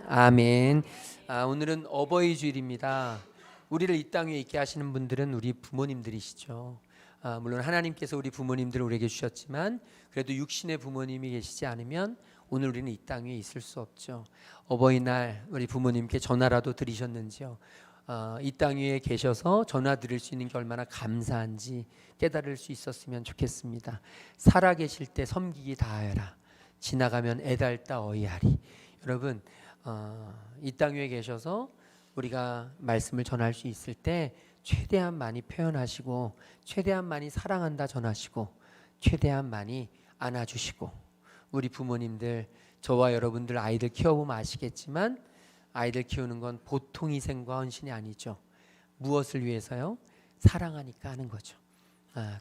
아멘. 오늘은 어버이 주일입니다. 우리를 이 땅 위에 있게 하시는 분들은 우리 부모님들이시죠. 물론 하나님께서 우리 부모님들을 우리에게 주셨지만 그래도 육신의 부모님이 계시지 않으면 오늘 우리는 이 땅 위에 있을 수 없죠. 어버이날 우리 부모님께 전화라도 드리셨는지요? 이 땅 위에 계셔서 전화 드릴 수 있는 게 얼마나 감사한지 깨달을 수 있었으면 좋겠습니다. 살아 계실 때 섬기기 다하여라. 지나가면 애달다 어이하리. 여러분, 이 땅 위에 계셔서 우리가 말씀을 전할 수 있을 때 최대한 많이 표현하시고 최대한 많이 사랑한다 전하시고 최대한 많이 안아주시고, 우리 부모님들, 저와 여러분들 아이들 키워보면 아시겠지만 아이들 키우는 건 보통 희생과 헌신이 아니죠. 무엇을 위해서요? 사랑하니까 하는 거죠.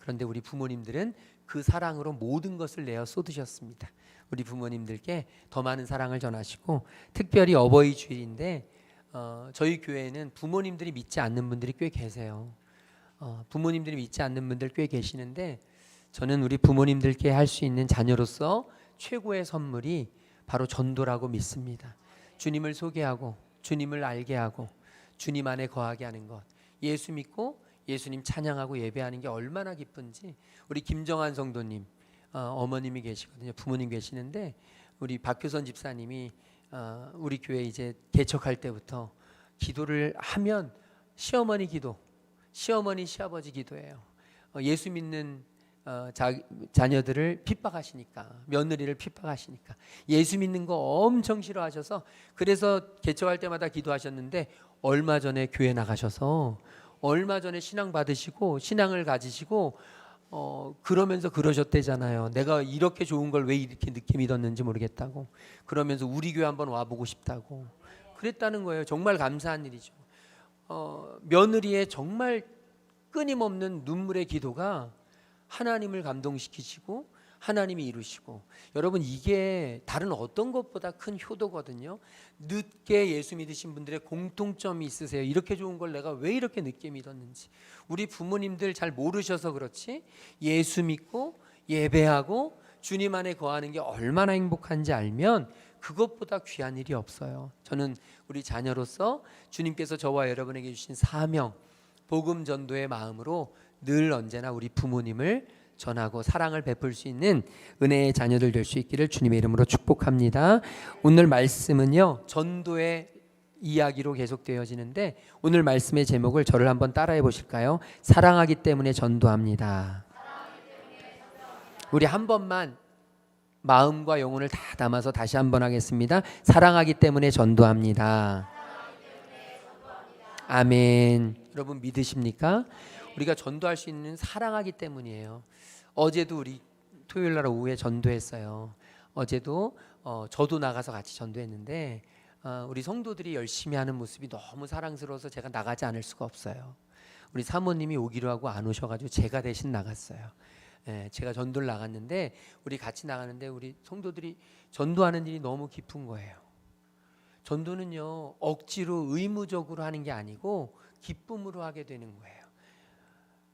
그런데 우리 부모님들은 그 사랑으로 모든 것을 내어 쏟으셨습니다. 우리 부모님들께 더 많은 사랑을 전하시고, 특별히 어버이 주일인데 저희 교회에는 부모님들이 믿지 않는 분들이 꽤 계세요. 부모님들이 믿지 않는 분들 꽤 계시는데 저는 우리 부모님들께 할 수 있는 자녀로서 최고의 선물이 바로 전도라고 믿습니다. 주님을 소개하고 주님을 알게 하고 주님 안에 거하게 하는 것, 예수 믿고 예수님 찬양하고 예배하는 게 얼마나 기쁜지. 우리 김정한 성도님 어머님이 계시거든요. 부모님 계시는데 우리 박효선 집사님이 우리 교회 이제 개척할 때부터 기도를 하면 시어머니 기도, 시어머니 시아버지 기도예요. 예수 믿는 자녀들을 핍박하시니까, 며느리를 핍박하시니까 예수 믿는 거 엄청 싫어하셔서, 그래서 개척할 때마다 기도하셨는데 얼마 전에 교회 나가셔서 얼마 전에 신앙 받으시고 신앙을 가지시고 그러면서 그러셨대잖아요. 내가 이렇게 좋은 걸 왜 이렇게 늦게 믿었는지 모르겠다고. 그러면서 우리 교회 한번 와보고 싶다고 그랬다는 거예요. 정말 감사한 일이죠. 며느리의 정말 끊임없는 눈물의 기도가 하나님을 감동시키시고 하나님이 이루시고, 여러분 이게 다른 어떤 것보다 큰 효도거든요. 늦게 예수 믿으신 분들의 공통점이 있으세요. 이렇게 좋은 걸 내가 왜 이렇게 늦게 믿었는지. 우리 부모님들 잘 모르셔서 그렇지 예수 믿고 예배하고 주님 안에 거하는 게 얼마나 행복한지 알면 그것보다 귀한 일이 없어요. 저는 우리 자녀로서 주님께서 저와 여러분에게 주신 사명, 복음 전도의 마음으로 늘 언제나 우리 부모님을 전하고 사랑을 베풀 수 있는 은혜의 자녀들 될 수 있기를 주님의 이름으로 축복합니다. 오늘 말씀은요, 전도의 이야기로 계속되어지는데 오늘 말씀의 제목을 저를 한번 따라해 보실까요? 사랑하기 때문에 전도합니다. 우리 한 번만 마음과 영혼을 다 담아서 다시 한번 하겠습니다. 사랑하기 때문에 전도합니다. 아멘. 여러분 믿으십니까? 우리가 전도할 수 있는 사랑하기 때문이에요. 어제도 우리 토요일 날 오후에 전도했어요. 어제도 저도 나가서 같이 전도했는데 우리 성도들이 열심히 하는 모습이 너무 사랑스러워서 제가 나가지 않을 수가 없어요. 우리 사모님이 오기로 하고 안 오셔가지고 제가 대신 나갔어요. 제가 전도를 나갔는데 우리 같이 나가는데 우리 성도들이 전도하는 일이 너무 기쁜 거예요. 전도는요, 억지로 의무적으로 하는 게 아니고 기쁨으로 하게 되는 거예요.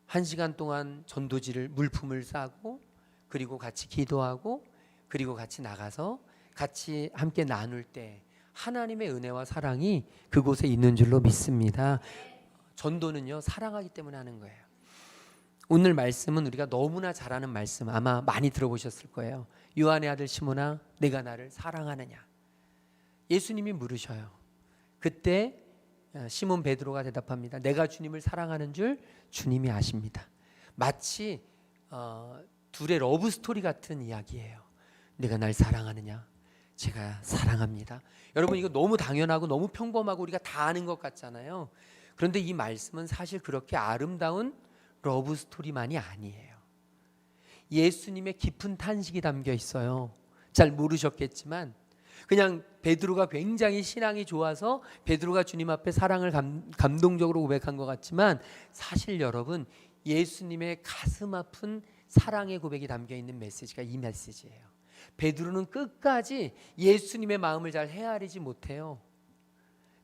1시간 동안 전도지를 물품을 싸고 그리고 같이 기도하고 그리고 같이 나가서 같이 함께 나눌 때 하나님의 은혜와 사랑이 그곳에 있는 줄로 믿습니다. 전도는요, 사랑하기 때문에 하는 거예요. 오늘 말씀은 우리가 너무나 잘 아는 말씀, 아마 많이 들어보셨을 거예요. 요한의 아들 시몬아, 내가 나를 사랑하느냐. 예수님이 물으셔요. 그때 시몬 베드로가 대답합니다. 내가 주님을 사랑하는 줄 주님이 아십니다. 마치 둘의 러브 스토리 같은 이야기예요. 내가 날 사랑하느냐? 제가 사랑합니다. 여러분 이거 너무 당연하고 너무 평범하고 우리가 다 아는 것 같잖아요. 그런데 이 말씀은 사실 그렇게 아름다운 러브 스토리만이 아니에요. 예수님의 깊은 탄식이 담겨 있어요. 잘 모르셨겠지만 그냥 베드로가 굉장히 신앙이 좋아서 베드로가 주님 앞에 사랑을 감동적으로 고백한 것 같지만 사실 여러분 예수님의 가슴 아픈 사랑의 고백이 담겨 있는 메시지가 이 메시지예요. 베드로는 끝까지 예수님의 마음을 잘 헤아리지 못해요.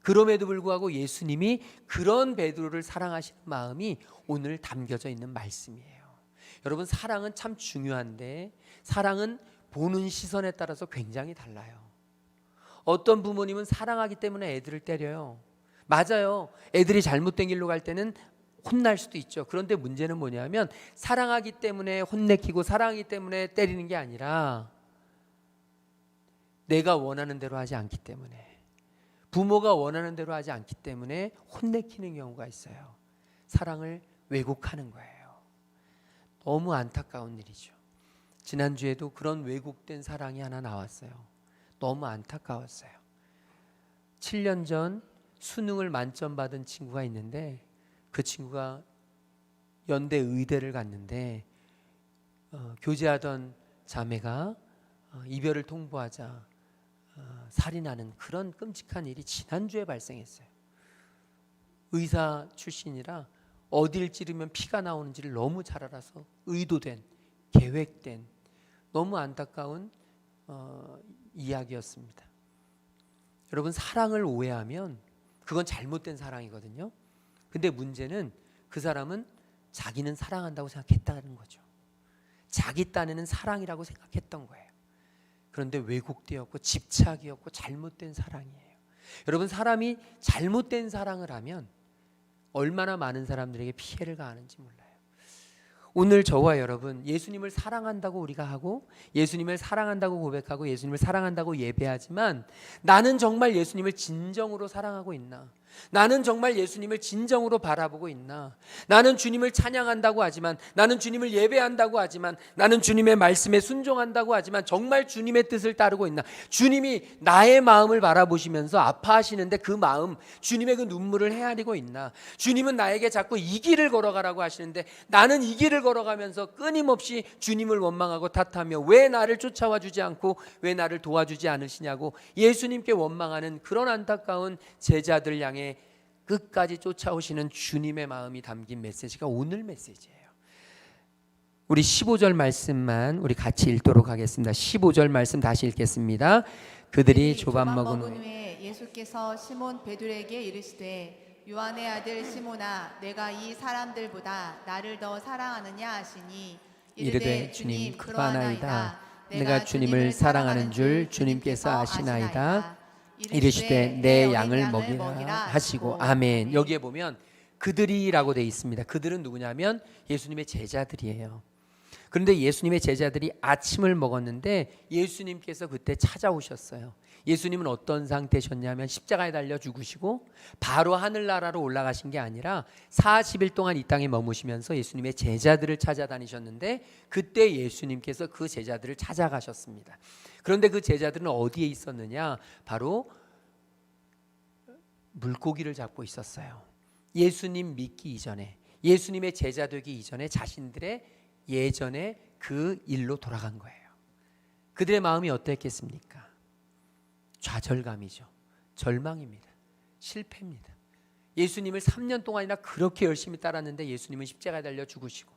그럼에도 불구하고 예수님이 그런 베드로를 사랑하시는 마음이 오늘 담겨져 있는 말씀이에요. 여러분 사랑은 참 중요한데 사랑은 보는 시선에 따라서 굉장히 달라요. 어떤 부모님은 사랑하기 때문에 애들을 때려요. 맞아요. 애들이 잘못된 길로 갈 때는 혼날 수도 있죠. 그런데 문제는 뭐냐면 사랑하기 때문에 혼내키고 사랑하기 때문에 때리는 게 아니라 내가 원하는 대로 하지 않기 때문에, 부모가 원하는 대로 하지 않기 때문에 혼내키는 경우가 있어요. 사랑을 왜곡하는 거예요. 너무 안타까운 일이죠. 지난주에도 그런 왜곡된 사랑이 하나 나왔어요. 너무 안타까웠어요. 7년 전 수능을 만점 받은 친구가 있는데 그 친구가 연대 의대를 갔는데 교제하던 자매가 이별을 통보하자 살인하는 그런 끔찍한 일이 지난주에 발생했어요. 의사 출신이라 어딜 찌르면 피가 나오는지를 너무 잘 알아서 의도된, 계획된 너무 안타까운 이야기였습니다. 여러분, 사랑을 오해하면 그건 잘못된 사랑이거든요. 근데 문제는 그 사람은 자기는 사랑한다고 생각했다는 거죠. 자기 딴에는 사랑이라고 생각했던 거예요. 그런데 왜곡되었고 집착이었고 잘못된 사랑이에요. 여러분, 사람이 잘못된 사랑을 하면 얼마나 많은 사람들에게 피해를 가하는지 몰라요. 오늘 저와 여러분, 예수님을 사랑한다고 우리가 하고 예수님을 사랑한다고 고백하고 예수님을 사랑한다고 예배하지만 나는 정말 예수님을 진정으로 사랑하고 있나? 나는 정말 예수님을 진정으로 바라보고 있나? 나는 주님을 찬양한다고 하지만, 나는 주님을 예배한다고 하지만, 나는 주님의 말씀에 순종한다고 하지만 정말 주님의 뜻을 따르고 있나? 주님이 나의 마음을 바라보시면서 아파하시는데 그 마음, 주님의 그 눈물을 헤아리고 있나? 주님은 나에게 자꾸 이 길을 걸어가라고 하시는데 나는 이 길을 걸어가면서 끊임없이 주님을 원망하고 탓하며 왜 나를 쫓아와 주지 않고 왜 나를 도와주지 않으시냐고 예수님께 원망하는 그런 안타까운 제자들 향해 끝까지 쫓아오시는 주님의 마음이 담긴 메시지가 오늘 메시지예요. 우리 15절 말씀만 우리 같이 읽도록 하겠습니다. 15절 말씀 다시 읽겠습니다. 그들이 조반 먹은 후에 예수께서 시몬 베드로에게 이르시되 요한의 아들 시몬아 내가 이 사람들보다 나를 더 사랑하느냐 하시니 이르되 주님 그러하나이다. 내가 주님을 사랑하는 줄 주님께서 아시나이다. 이르시되 내 양을 먹이라 하시고 아멘. 여기에 보면 그들이라고 되어 있습니다. 그들은 누구냐면 예수님의 제자들이에요. 그런데 예수님의 제자들이 아침을 먹었는데 예수님께서 그때 찾아오셨어요. 예수님은 어떤 상태셨냐면 십자가에 달려 죽으시고 바로 하늘나라로 올라가신 게 아니라 40일 동안 이 땅에 머무시면서 예수님의 제자들을 찾아다니셨는데 그때 예수님께서 그 제자들을 찾아가셨습니다. 그런데 그 제자들은 어디에 있었느냐? 바로 물고기를 잡고 있었어요. 예수님 믿기 이전에, 예수님의 제자 되기 이전에 자신들의 예전에 그 일로 돌아간 거예요. 그들의 마음이 어땠겠습니까? 좌절감이죠. 절망입니다. 실패입니다. 예수님을 3년 동안이나 그렇게 열심히 따랐는데 예수님은 십자가에 달려 죽으시고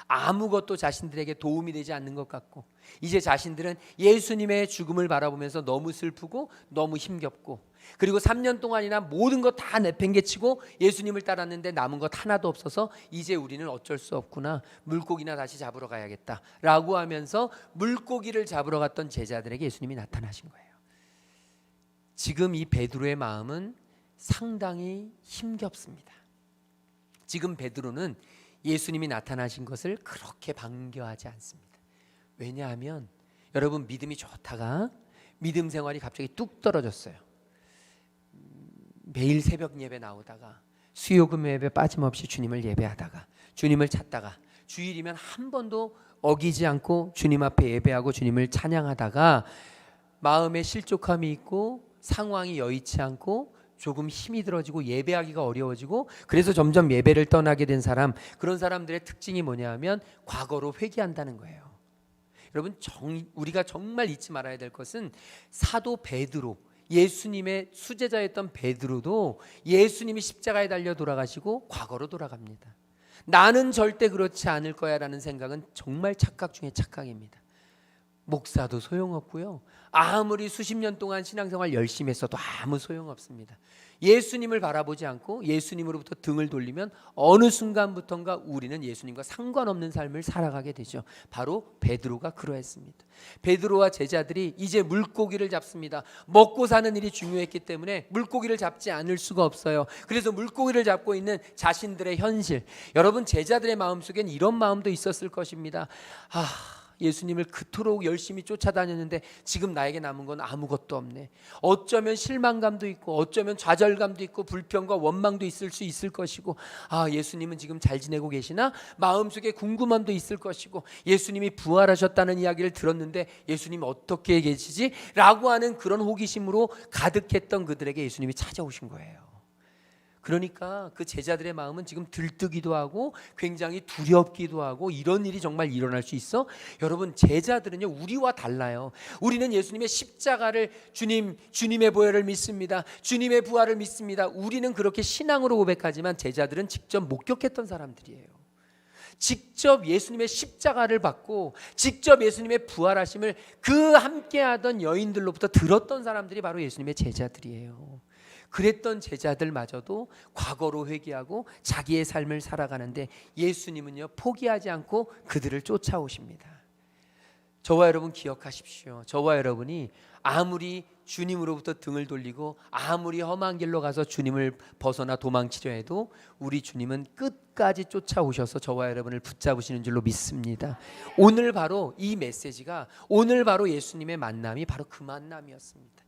아무것도 자신들에게 도움이 되지 않는 것 같고 이제 자신들은 예수님의 죽음을 바라보면서 너무 슬프고 너무 힘겹고 그리고 3년 동안이나 모든 거 다 내팽개치고 예수님을 따랐는데 남은 것 하나도 없어서 이제 우리는 어쩔 수 없구나, 물고기나 다시 잡으러 가야겠다 라고 하면서 물고기를 잡으러 갔던 제자들에게 예수님이 나타나신 거예요. 지금 이 베드로의 마음은 상당히 힘겹습니다. 지금 베드로는 예수님이 나타나신 것을 그렇게 반겨하지 않습니다. 왜냐하면 여러분, 믿음이 좋다가 믿음 생활이 갑자기 뚝 떨어졌어요. 매일 새벽 예배 나오다가 수요금 예배 빠짐없이 주님을 예배하다가 주님을 찾다가 주일이면 한 번도 어기지 않고 주님 앞에 예배하고 주님을 찬양하다가 마음에 실족함이 있고 상황이 여의치 않고 조금 힘이 들어지고 예배하기가 어려워지고 그래서 점점 예배를 떠나게 된 사람, 그런 사람들의 특징이 뭐냐 하면 과거로 회귀한다는 거예요. 여러분, 우리가 정말 잊지 말아야 될 것은 사도 베드로, 예수님의 수제자였던 베드로도 예수님이 십자가에 달려 돌아가시고 과거로 돌아갑니다. 나는 절대 그렇지 않을 거야 라는 생각은 정말 착각 중에 착각입니다. 목사도 소용없고요. 아무리 수십 년 동안 신앙생활 열심히 했어도 아무 소용없습니다. 예수님을 바라보지 않고 예수님으로부터 등을 돌리면 어느 순간부턴가 우리는 예수님과 상관없는 삶을 살아가게 되죠. 바로 베드로가 그러했습니다. 베드로와 제자들이 이제 물고기를 잡습니다. 먹고 사는 일이 중요했기 때문에 물고기를 잡지 않을 수가 없어요. 그래서 물고기를 잡고 있는 자신들의 현실, 여러분 제자들의 마음속엔 이런 마음도 있었을 것입니다. 예수님을 그토록 열심히 쫓아다녔는데 지금 나에게 남은 건 아무것도 없네. 어쩌면 실망감도 있고 어쩌면 좌절감도 있고 불평과 원망도 있을 수 있을 것이고, 예수님은 지금 잘 지내고 계시나? 마음속에 궁금함도 있을 것이고, 예수님이 부활하셨다는 이야기를 들었는데 예수님 어떻게 계시지? 라고 하는 그런 호기심으로 가득했던 그들에게 예수님이 찾아오신 거예요. 그러니까 그 제자들의 마음은 지금 들뜨기도 하고 굉장히 두렵기도 하고, 이런 일이 정말 일어날 수 있어? 여러분, 제자들은요 우리와 달라요. 우리는 예수님의 십자가를, 주님의 보혈을 믿습니다. 주님의 부활을 믿습니다. 우리는 그렇게 신앙으로 고백하지만 제자들은 직접 목격했던 사람들이에요. 직접 예수님의 십자가를 받고 직접 예수님의 부활하심을 그 함께하던 여인들로부터 들었던 사람들이 바로 예수님의 제자들이에요. 그랬던 제자들마저도 과거로 회개하고 자기의 삶을 살아가는데 예수님은요 포기하지 않고 그들을 쫓아오십니다. 저와 여러분 기억하십시오. 저와 여러분이 아무리 주님으로부터 등을 돌리고 아무리 험한 길로 가서 주님을 벗어나 도망치려 해도 우리 주님은 끝까지 쫓아오셔서 저와 여러분을 붙잡으시는 줄로 믿습니다. 오늘 바로 이 메시지가, 오늘 바로 예수님의 만남이 바로 그 만남이었습니다.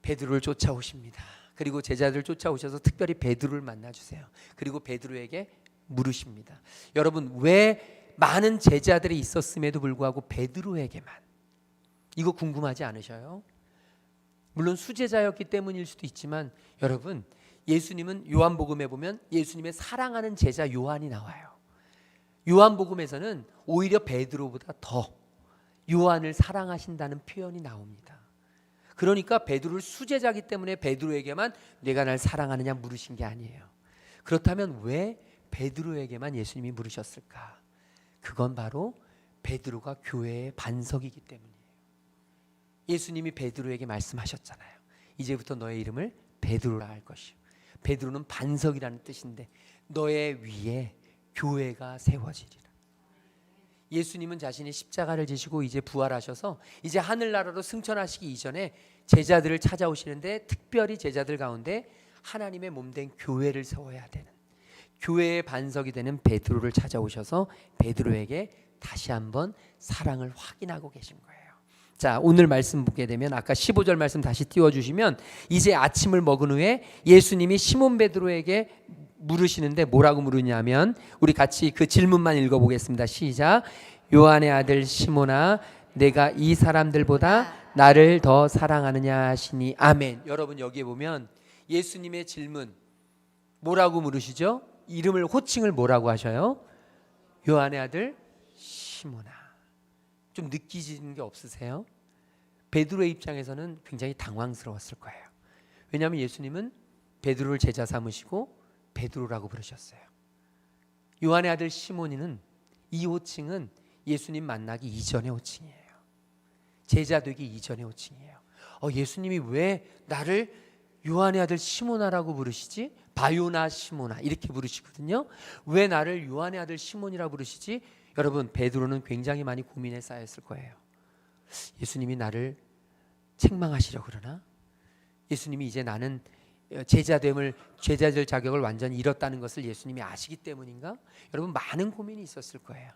베드로를 쫓아오십니다. 그리고 제자들 쫓아오셔서 특별히 베드로를 만나주세요. 그리고 베드로에게 물으십니다. 여러분, 왜 많은 제자들이 있었음에도 불구하고 베드로에게만? 이거 궁금하지 않으셔요? 물론 수제자였기 때문일 수도 있지만 여러분, 예수님은 요한복음에 보면 예수님의 사랑하는 제자 요한이 나와요. 요한복음에서는 오히려 베드로보다 더 요한을 사랑하신다는 표현이 나옵니다. 그러니까 베드로를 수제자기 때문에 베드로에게만 내가 날 사랑하느냐 물으신 게 아니에요. 그렇다면 왜 베드로에게만 예수님이 물으셨을까? 그건 바로 베드로가 교회의 반석이기 때문이에요. 예수님이 베드로에게 말씀하셨잖아요. 이제부터 너의 이름을 베드로라 할 것이요. 베드로는 반석이라는 뜻인데 너의 위에 교회가 세워지리라. 예수님은 자신이 십자가를 지시고 이제 부활하셔서 이제 하늘나라로 승천하시기 이전에 제자들을 찾아오시는데, 특별히 제자들 가운데 하나님의 몸된 교회를 세워야 되는, 교회의 반석이 되는 베드로를 찾아오셔서 베드로에게 다시 한번 사랑을 확인하고 계신 거예요. 자, 오늘 말씀 보게 되면 아까 15절 말씀 다시 띄워주시면, 이제 아침을 먹은 후에 예수님이 시몬 베드로에게 물으시는데 뭐라고 물으냐면, 우리 같이 그 질문만 읽어보겠습니다. 시작. 요한의 아들 시몬아, 내가 이 사람들보다 나를 더 사랑하느냐 하시니 아멘. 여러분, 여기에 보면 예수님의 질문 뭐라고 물으시죠? 이름을, 호칭을 뭐라고 하셔요? 요한의 아들 시몬아. 좀 느끼시는 게 없으세요? 베드로의 입장에서는 굉장히 당황스러웠을 거예요. 왜냐하면 예수님은 베드로를 제자 삼으시고 베드로라고 부르셨어요. 요한의 아들 시몬이는, 이 호칭은 예수님 만나기 이전의 호칭이에요. 제자 되기 이전의 호칭이에요. 예수님이 왜 나를 요한의 아들 시몬아라고 부르시지? 바요나 시몬아 이렇게 부르시거든요. 왜 나를 요한의 아들 시몬이라고 부르시지? 여러분, 베드로는 굉장히 많이 고민에 쌓였을 거예요. 예수님이 나를 책망하시려고 그러나? 예수님이 이제 나는 제자될 자격을 완전히 잃었다는 것을 예수님이 아시기 때문인가? 여러분, 많은 고민이 있었을 거예요.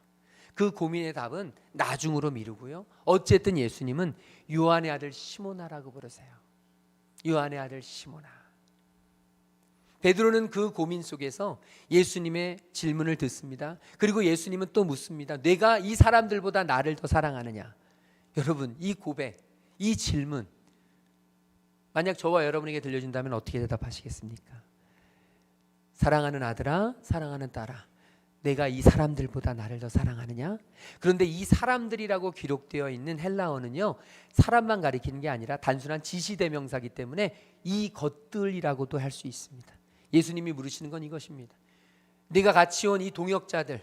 그 고민의 답은 나중으로 미루고요. 어쨌든 예수님은 요한의 아들 시몬아라고 부르세요. 요한의 아들 시몬아. 베드로는 그 고민 속에서 예수님의 질문을 듣습니다. 그리고 예수님은 또 묻습니다. 내가 이 사람들보다 나를 더 사랑하느냐? 여러분, 이 고백, 이 질문, 만약 저와 여러분에게 들려준다면 어떻게 대답하시겠습니까? 사랑하는 아들아, 사랑하는 딸아, 내가 이 사람들보다 나를 더 사랑하느냐? 그런데 이 사람들이라고 기록되어 있는 헬라어는요, 사람만 가리키는 게 아니라 단순한 지시대명사이기 때문에 이 것들이라고도 할 수 있습니다. 예수님이 물으시는 건 이것입니다. 네가 같이 온 이 동역자들,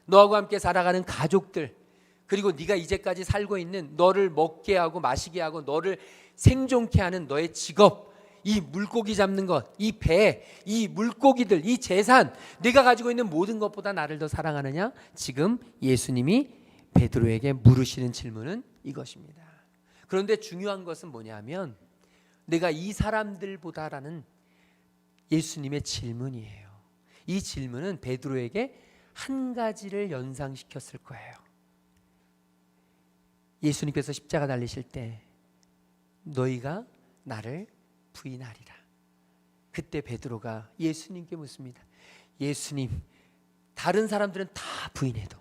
너하고 함께 살아가는 가족들, 그리고 네가 이제까지 살고 있는 너를 먹게 하고 마시게 하고 너를 생존케 하는 너의 직업, 이 물고기 잡는 것, 이 배, 이 물고기들, 이 재산, 네가 가지고 있는 모든 것보다 나를 더 사랑하느냐? 지금 예수님이 베드로에게 물으시는 질문은 이것입니다. 그런데 중요한 것은 뭐냐면 내가 이 사람들보다라는 예수님의 질문이에요. 이 질문은 베드로에게 한 가지를 연상시켰을 거예요. 예수님께서 십자가 달리실 때 너희가 나를 부인하리라. 그때 베드로가 예수님께 묻습니다. 예수님, 다른 사람들은 다 부인해도,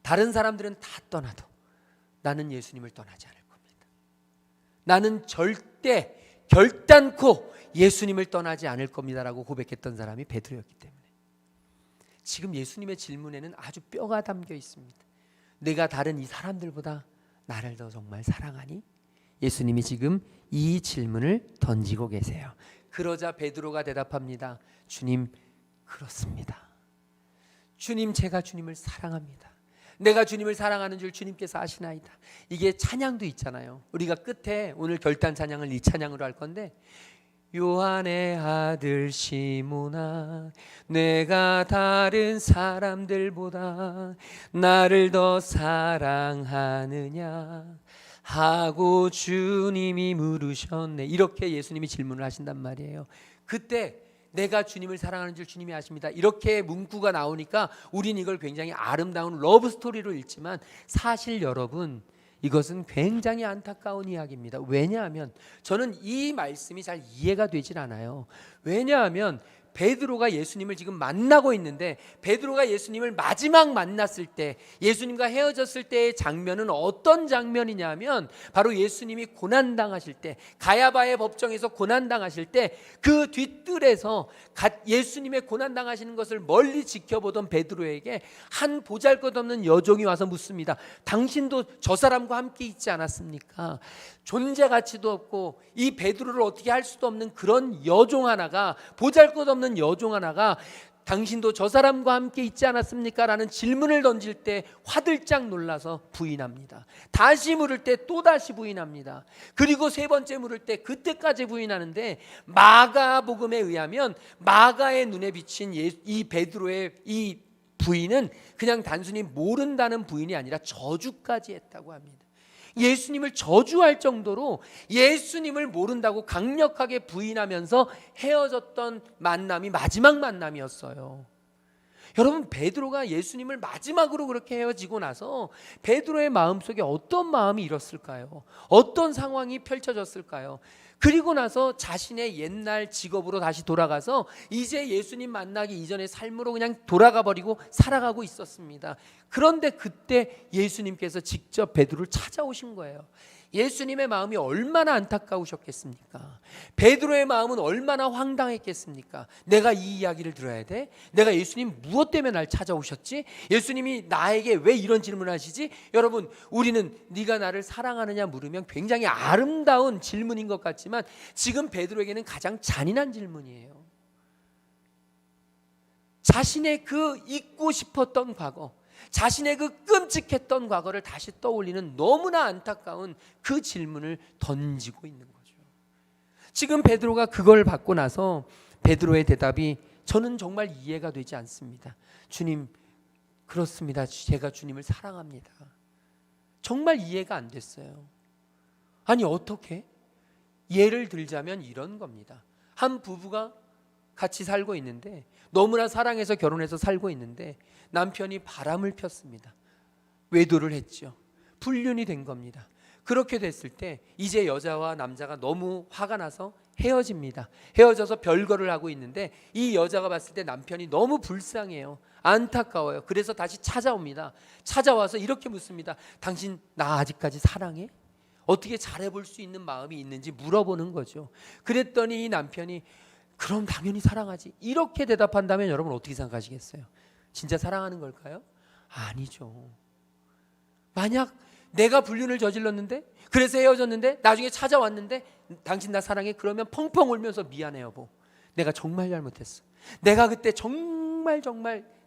다른 사람들은 다 떠나도 나는 예수님을 떠나지 않을 겁니다. 나는 절대 결단코 예수님을 떠나지 않을 겁니다라고 고백했던 사람이 베드로였기 때문에 지금 예수님의 질문에는 아주 뼈가 담겨 있습니다. 내가 다른 이 사람들보다 나를 더 정말 사랑하니? 예수님이 지금 이 질문을 던지고 계세요. 그러자 베드로가 대답합니다. 주님, 그렇습니다. 주님, 제가 주님을 사랑합니다. 내가 주님을 사랑하는 줄 주님께서 아시나이다. 이게 찬양도 있잖아요. 우리가 끝에 오늘 결단 찬양을 이 찬양으로 할 건데, 요한의 아들 시몬아, 내가 다른 사람들보다 나를 더 사랑하느냐 하고 주님이 물으셨네. 이렇게 예수님이 질문을 하신단 말이에요. 그때 내가 주님을 사랑하는 줄 주님이 아십니다. 이렇게 문구가 나오니까 우린 이걸 굉장히 아름다운 러브 스토리로 읽지만 사실 여러분, 이것은 굉장히 안타까운 이야기입니다. 왜냐하면 저는 이 말씀이 잘 이해가 되질 않아요. 왜냐하면 베드로가 예수님을 지금 만나고 있는데 베드로가 예수님을 마지막 만났을 때, 예수님과 헤어졌을 때의 장면은 어떤 장면이냐면 바로 예수님이 고난당하실 때, 가야바의 법정에서 고난당하실 때 그 뒤뜰에서 예수님의 고난당하시는 것을 멀리 지켜보던 베드로에게 한 보잘것없는 여종이 와서 묻습니다. 당신도 저 사람과 함께 있지 않았습니까? 존재 가치도 없고 이 베드로를 어떻게 할 수도 없는 그런 여종 하나가, 보잘것없는 여종 하나가 당신도 저 사람과 함께 있지 않았습니까? 라는 질문을 던질 때 화들짝 놀라서 부인합니다. 다시 물을 때 또다시 부인합니다. 그리고 세 번째 물을 때 그때까지 부인하는데, 마가복음에 의하면 마가의 눈에 비친 이 베드로의 이 부인은 그냥 단순히 모른다는 부인이 아니라 저주까지 했다고 합니다. 예수님을 저주할 정도로 예수님을 모른다고 강력하게 부인하면서 헤어졌던 만남이 마지막 만남이었어요. 여러분, 베드로가 예수님을 마지막으로 그렇게 헤어지고 나서 베드로의 마음속에 어떤 마음이 일었을까요? 어떤 상황이 펼쳐졌을까요? 그리고 나서 자신의 옛날 직업으로 다시 돌아가서 이제 예수님 만나기 이전의 삶으로 그냥 돌아가 버리고 살아가고 있었습니다. 그런데 그때 예수님께서 직접 베드로를 찾아오신 거예요. 예수님의 마음이 얼마나 안타까우셨겠습니까? 베드로의 마음은 얼마나 황당했겠습니까? 내가 이 이야기를 들어야 돼? 내가 예수님 무엇 때문에 날 찾아오셨지? 예수님이 나에게 왜 이런 질문을 하시지? 여러분, 우리는 네가 나를 사랑하느냐 물으면 굉장히 아름다운 질문인 것 같지만 지금 베드로에게는 가장 잔인한 질문이에요. 자신의 그 잊고 싶었던 과거, 자신의 그 끔찍했던 과거를 다시 떠올리는 너무나 안타까운 그 질문을 던지고 있는 거죠. 지금 베드로가 그걸 받고 나서 베드로의 대답이 저는 정말 이해가 되지 않습니다. 주님, 그렇습니다. 제가 주님을 사랑합니다. 정말 이해가 안 됐어요. 아니, 어떻게? 예를 들자면 이런 겁니다. 한 부부가 같이 살고 있는데, 너무나 사랑해서 결혼해서 살고 있는데 남편이 바람을 폈습니다. 외도를 했죠. 불륜이 된 겁니다. 그렇게 됐을 때 이제 여자와 남자가 너무 화가 나서 헤어집니다. 헤어져서 별거를 하고 있는데 이 여자가 봤을 때 남편이 너무 불쌍해요. 안타까워요. 그래서 다시 찾아옵니다. 찾아와서 이렇게 묻습니다. 당신 나 아직까지 사랑해? 어떻게 잘해볼 수 있는 마음이 있는지 물어보는 거죠. 그랬더니 이 남편이 그럼 당연히 사랑하지, 이렇게 대답한다면 여러분 어떻게 생각하시겠어요? 진짜 사랑하는 걸까요? 아니죠. 만약 내가 불륜을 저질렀는데, 그래서 헤어졌는데 나중에 찾아왔는데 당신 나 사랑해? 그러면 펑펑 울면서 미안해 여보, 내가 정말 잘못했어. 내가 그때 정말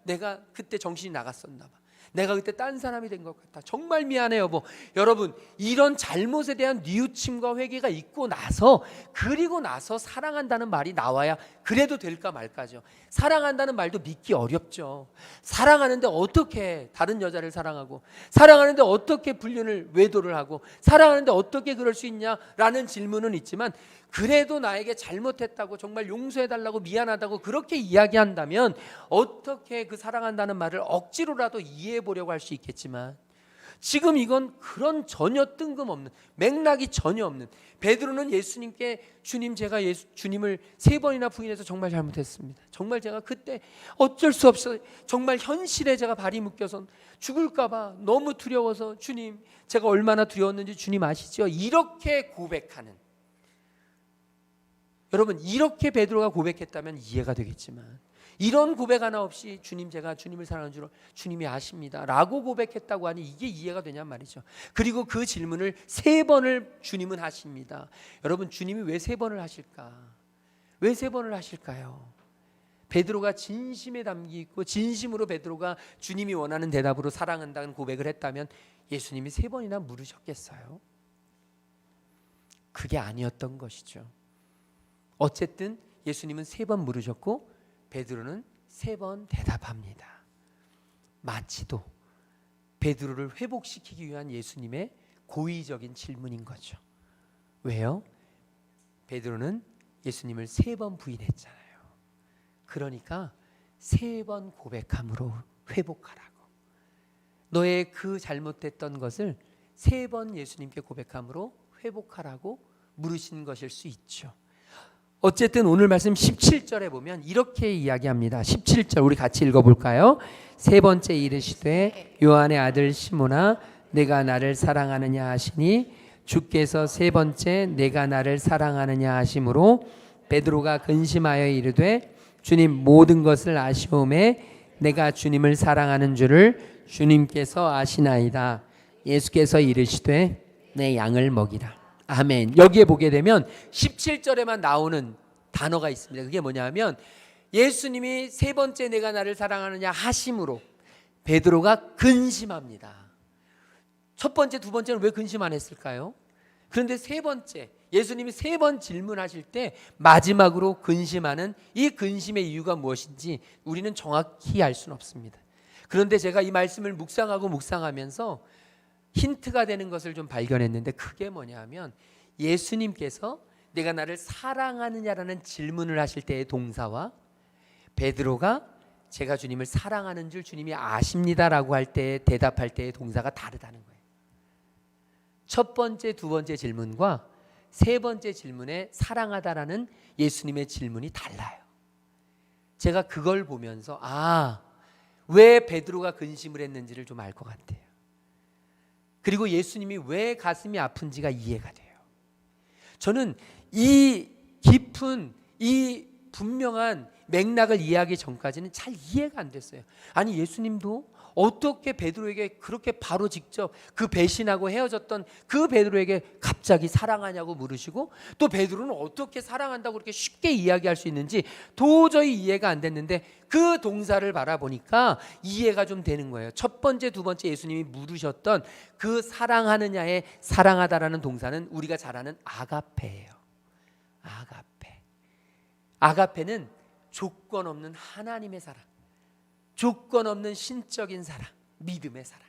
내가 그때 정신이 나갔었나 봐. 내가 그때 딴 사람이 된 것 같아. 정말 미안해 여보. 여러분, 이런 잘못에 대한 뉘우침과 회개가 있고 나서, 그리고 나서 사랑한다는 말이 나와야 그래도 될까 말까죠. 사랑한다는 말도 믿기 어렵죠. 사랑하는데 어떻게 다른 여자를 사랑하고, 사랑하는데 어떻게 불륜을 외도를 하고, 사랑하는데 어떻게 그럴 수 있냐라는 질문은 있지만, 그래도 나에게 잘못했다고, 정말 용서해달라고, 미안하다고 그렇게 이야기한다면 어떻게 그 사랑한다는 말을 억지로라도 이해해 보려고 할 수 있겠지만, 지금 이건 그런 전혀 뜬금없는, 맥락이 전혀 없는, 베드로는 예수님께 주님, 제가 주님을 3번이나 부인해서 정말 잘못했습니다. 정말 제가 그때 어쩔 수 없어, 정말 현실에 제가 발이 묶여서 죽을까 봐 너무 두려워서, 주님 제가 얼마나 두려웠는지 주님 아시죠? 이렇게 고백하는, 여러분, 이렇게 베드로가 고백했다면 이해가 되겠지만, 이런 고백 하나 없이 주님, 제가 주님을 사랑하는 줄 주님이 아십니다 라고 고백했다고 하니 이게 이해가 되냔 말이죠. 그리고 그 질문을 3번을 주님은 하십니다. 여러분, 주님이 왜 3번을 하실까? 왜 3번을 하실까요? 베드로가 진심에 담기 있고 진심으로 베드로가 주님이 원하는 대답으로 사랑한다는 고백을 했다면 예수님이 3번이나 물으셨겠어요? 그게 아니었던 것이죠. 어쨌든 예수님은 3번 물으셨고 베드로는 3번 대답합니다. 마치도 베드로를 회복시키기 위한 예수님의 고의적인 질문인 거죠. 왜요? 베드로는 예수님을 3번 부인했잖아요. 그러니까 3번 고백함으로 회복하라고, 너의 그 잘못됐던 것을 3번 예수님께 고백함으로 회복하라고 물으신 것일 수 있죠. 어쨌든 오늘 말씀 17절에 보면 이렇게 이야기합니다. 17절 우리 같이 읽어볼까요? 3번째 이르시되 요한의 아들 시몬아 내가 나를 사랑하느냐 하시니 주께서 3번째 내가 나를 사랑하느냐 하심으로 베드로가 근심하여 이르되 주님, 모든 것을 아시오매 내가 주님을 사랑하는 줄을 주님께서 아시나이다. 예수께서 이르시되 내 양을 먹이라. 아멘. 여기에 보게 되면 17절에만 나오는 단어가 있습니다. 그게 뭐냐면 예수님이 3번째 내가 나를 사랑하느냐 하심으로 베드로가 근심합니다. 첫 번째, 두 번째는 왜 근심 안 했을까요? 그런데 3번째, 예수님이 3번 질문하실 때 마지막으로 근심하는 이 근심의 이유가 무엇인지 우리는 정확히 알 수는 없습니다. 그런데 제가 이 말씀을 묵상하면서 힌트가 되는 것을 좀 발견했는데, 그게 뭐냐면 예수님께서 내가 나를 사랑하느냐라는 질문을 하실 때의 동사와 베드로가 제가 주님을 사랑하는 줄 주님이 아십니다라고 할 때 대답할 때의 동사가 다르다는 거예요. 첫 번째, 두 번째 질문과 3번째 질문에 사랑하다라는 예수님의 질문이 달라요. 제가 그걸 보면서 왜 베드로가 근심을 했는지를 좀 알 것 같아요. 그리고 예수님이 왜 가슴이 아픈지가 이해가 돼요. 저는 이 깊은, 이 분명한 맥락을 이해하기 전까지는 잘 이해가 안 됐어요. 아니, 예수님도 어떻게 베드로에게 그렇게 바로 직접 그 배신하고 헤어졌던 그 베드로에게 갑자기 사랑하냐고 물으시고, 또 베드로는 어떻게 사랑한다고 그렇게 쉽게 이야기할 수 있는지 도저히 이해가 안 됐는데, 그 동사를 바라보니까 이해가 좀 되는 거예요. 첫 번째, 두 번째 예수님이 물으셨던 그 사랑하느냐의 사랑하다라는 동사는 우리가 잘 아는 아가페예요. 아가페. 아가페는 조건 없는 하나님의 사랑, 조건 없는 신적인 사랑, 믿음의 사랑.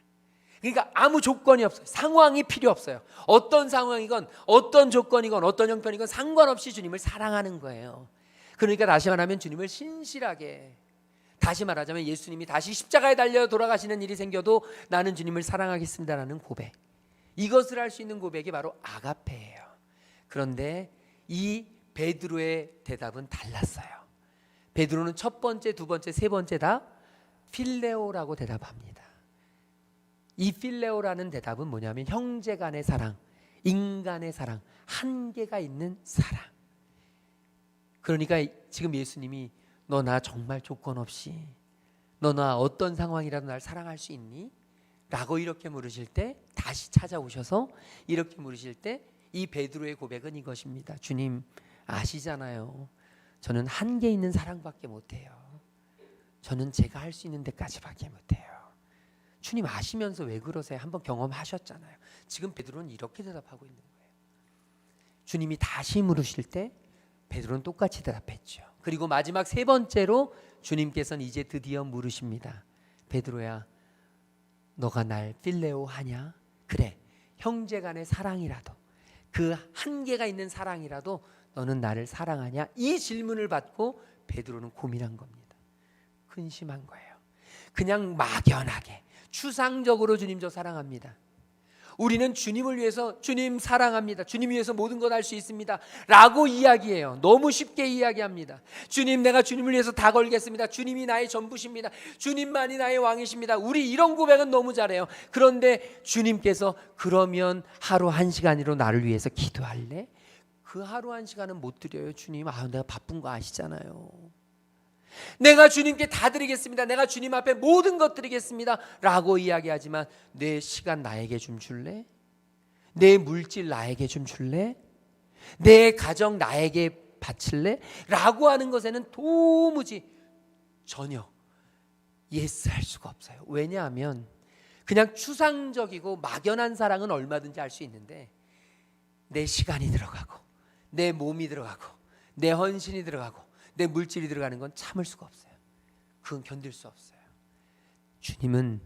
그러니까 아무 조건이 없어요. 상황이 필요 없어요. 어떤 상황이건 어떤 조건이건 어떤 형편이건 상관없이 주님을 사랑하는 거예요. 그러니까 다시 말하면 주님을 신실하게, 다시 말하자면 예수님이 다시 십자가에 달려 돌아가시는 일이 생겨도 나는 주님을 사랑하겠습니다라는 고백, 이것을 할 수 있는 고백이 바로 아가페예요. 그런데 이 베드로의 대답은 달랐어요. 베드로는 첫 번째, 두 번째, 세 번째 다 필레오라고 대답합니다. 이 필레오라는 대답은 뭐냐면 형제 간의 사랑, 인간의 사랑, 한계가 있는 사랑. 그러니까 지금 예수님이 너 나 정말 조건 없이, 너 나 어떤 상황이라도 날 사랑할 수 있니? 라고 이렇게 물으실 때, 다시 찾아오셔서 이렇게 물으실 때 이 베드로의 고백은 이것입니다. 주님 아시잖아요. 저는 한계 있는 사랑밖에 못해요. 저는 제가 할 수 있는 데까지밖에 못해요. 주님 아시면서 왜 그러세요? 한번 경험하셨잖아요. 지금 베드로는 이렇게 대답하고 있는 거예요. 주님이 다시 물으실 때 베드로는 똑같이 대답했죠. 그리고 마지막 세 번째로 주님께서는 이제 드디어 물으십니다. 베드로야, 너가 날 필레오 하냐? 그래, 형제간의 사랑이라도, 그 한계가 있는 사랑이라도 너는 나를 사랑하냐? 이 질문을 받고 베드로는 고민한 겁니다. 근심한 거예요. 그냥 막연하게 추상적으로 주님 저 사랑합니다. 우리는 주님을 위해서 주님 사랑합니다. 주님 위해서 모든 것 할 수 있습니다 라고 이야기해요. 너무 쉽게 이야기합니다. 주님, 내가 주님을 위해서 다 걸겠습니다. 주님이 나의 전부십니다. 주님만이 나의 왕이십니다. 우리 이런 고백은 너무 잘해요. 그런데 주님께서 그러면 하루 1시간으로 나를 위해서 기도할래? 그 하루 1시간은 못 드려요. 주님, 내가 바쁜 거 아시잖아요. 내가 주님께 다 드리겠습니다. 내가 주님 앞에 모든 것 드리겠습니다 라고 이야기하지만 내 시간 나에게 좀 줄래? 내 물질 나에게 좀 줄래? 내 가정 나에게 바칠래? 라고 하는 것에는 도무지 전혀 예스할 수가 없어요. 왜냐하면 그냥 추상적이고 막연한 사랑은 얼마든지 할 수 있는데 내 시간이 들어가고 내 몸이 들어가고 내 헌신이 들어가고 내 물질이 들어가는 건 참을 수가 없어요. 그건 견딜 수 없어요. 주님은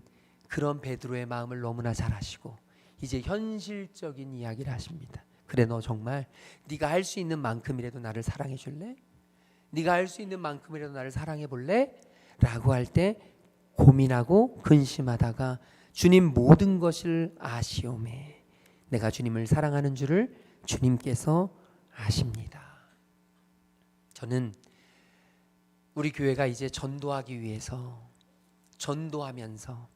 그런 베드로의 마음을 너무나 잘 아시고 이제 현실적인 이야기를 하십니다. 그래, 너 정말 네가 할 수 있는 만큼이라도 나를 사랑해 줄래? 네가 할 수 있는 만큼이라도 나를 사랑해 볼래? 라고 할 때 고민하고 근심하다가 주님 모든 것을 아시오매, 내가 주님을 사랑하는 줄을 주님께서 아십니다. 저는 우리 교회가 이제 전도하기 위해서 전도하면서,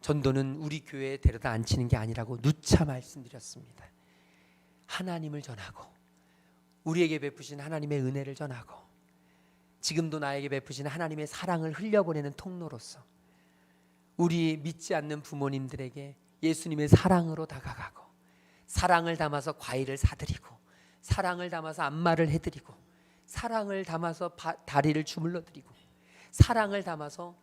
전도는 우리 교회에 데려다 앉히는 게 아니라고 누차 말씀드렸습니다. 하나님을 전하고 우리에게 베푸신 하나님의 은혜를 전하고 지금도 나에게 베푸신 하나님의 사랑을 흘려보내는 통로로서 우리 믿지 않는 부모님들에게 예수님의 사랑으로 다가가고 사랑을 담아서 과일을 사드리고 사랑을 담아서 안마를 해드리고 사랑을 담아서 다리를 주물러드리고 사랑을 담아서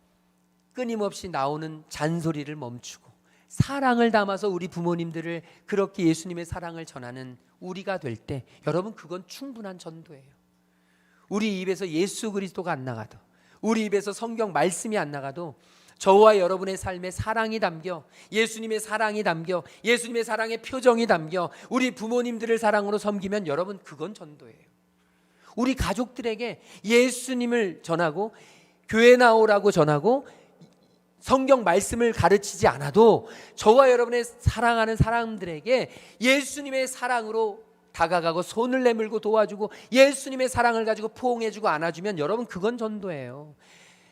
끊임없이 나오는 잔소리를 멈추고 사랑을 담아서 우리 부모님들을 그렇게 예수님의 사랑을 전하는 우리가 될 때, 여러분, 그건 충분한 전도예요. 우리 입에서 예수 그리스도가 안 나가도, 우리 입에서 성경 말씀이 안 나가도 저와 여러분의 삶에 사랑이 담겨, 예수님의 사랑이 담겨, 예수님의 사랑의 표정이 담겨 우리 부모님들을 사랑으로 섬기면 여러분, 그건 전도예요. 우리 가족들에게 예수님을 전하고 교회 나오라고 전하고 성경 말씀을 가르치지 않아도 저와 여러분의 사랑하는 사람들에게 예수님의 사랑으로 다가가고 손을 내밀고 도와주고 예수님의 사랑을 가지고 포옹해주고 안아주면 여러분, 그건 전도예요.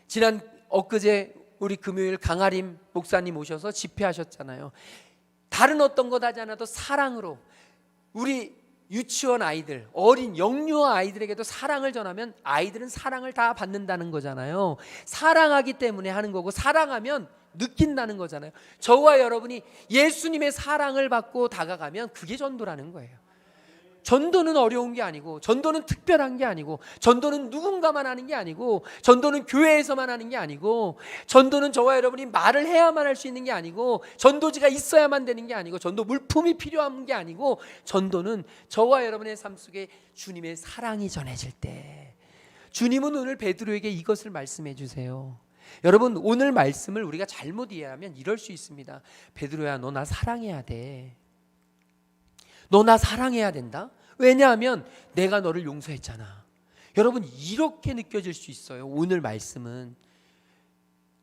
지난 엊그제 우리 금요일 강아림 목사님 오셔서 집회하셨잖아요. 다른 어떤 것 하지 않아도 사랑으로 우리 유치원 아이들, 어린 영유아 아이들에게도 사랑을 전하면 아이들은 사랑을 다 받는다는 거잖아요. 사랑하기 때문에 하는 거고 사랑하면 느낀다는 거잖아요. 저와 여러분이 예수님의 사랑을 받고 다가가면 그게 전도라는 거예요. 전도는 어려운 게 아니고, 전도는 특별한 게 아니고, 전도는 누군가만 하는 게 아니고, 전도는 교회에서만 하는 게 아니고, 전도는 저와 여러분이 말을 해야만 할 수 있는 게 아니고, 전도지가 있어야만 되는 게 아니고, 전도 물품이 필요한 게 아니고, 전도는 저와 여러분의 삶 속에 주님의 사랑이 전해질 때, 주님은 오늘 베드로에게 이것을 말씀해 주세요. 여러분, 오늘 말씀을 우리가 잘못 이해하면 이럴 수 있습니다. 베드로야, 너 나 사랑해야 돼. 너 나 사랑해야 된다. 왜냐하면 내가 너를 용서했잖아. 여러분, 이렇게 느껴질 수 있어요. 오늘 말씀은